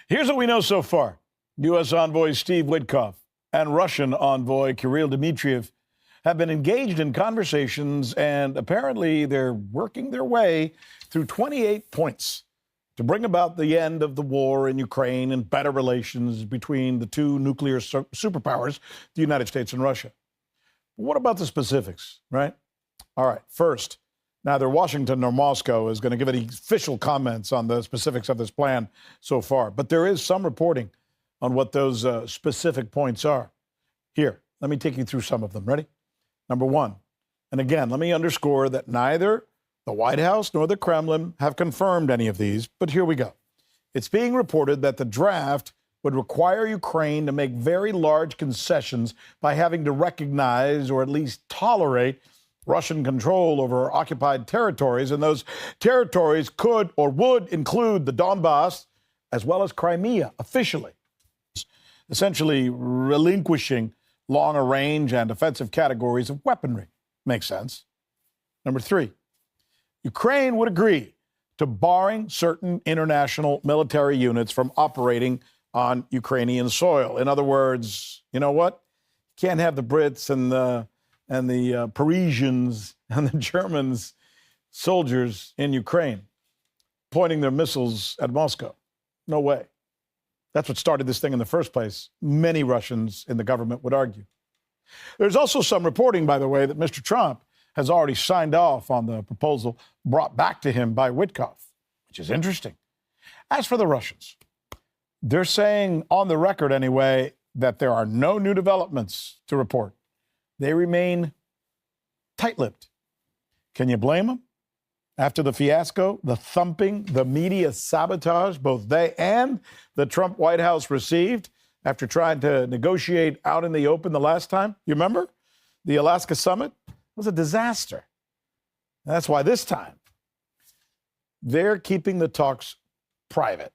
Here's what we know so far. U.S. envoy Steve Witkoff and Russian envoy Kirill Dmitriev have been engaged in conversations, and apparently they're working their way through 28 points to bring about the end of the war in Ukraine and better relations between the two nuclear superpowers, the United States and Russia. What about the specifics, right? All right, first, neither Washington nor Moscow is going to give any official comments on the specifics of this plan so far, but there is some reporting on what those specific points are. Here, let me take you through some of them. Ready? Number one, and again, let me underscore that neither the White House nor the Kremlin have confirmed any of these, but here we go. It's being reported that the draft would require Ukraine to make very large concessions by having to recognize or at least tolerate Russian control over occupied territories, and those territories could or would include the Donbass as well as Crimea officially, essentially relinquishing longer range and offensive categories of weaponry. Makes sense. Number three, Ukraine would agree to barring certain international military units from operating on Ukrainian soil. In other words, you know what? Can't have the Brits and the Parisians and the Germans soldiers in Ukraine pointing their missiles at Moscow. No way. That's what started this thing in the first place. Many Russians in the government would argue. There's also some reporting, by the way, that Mr. Trump has already signed off on the proposal brought back to him by Witkoff, which is interesting. As for the Russians, they're saying on the record anyway that there are no new developments to report. They remain tight-lipped. Can you blame them? After the fiasco, the thumping, the media sabotage both they and the Trump White House received after trying to negotiate out in the open the last time, you remember? The Alaska summit was a disaster. That's why this time they're keeping the talks private.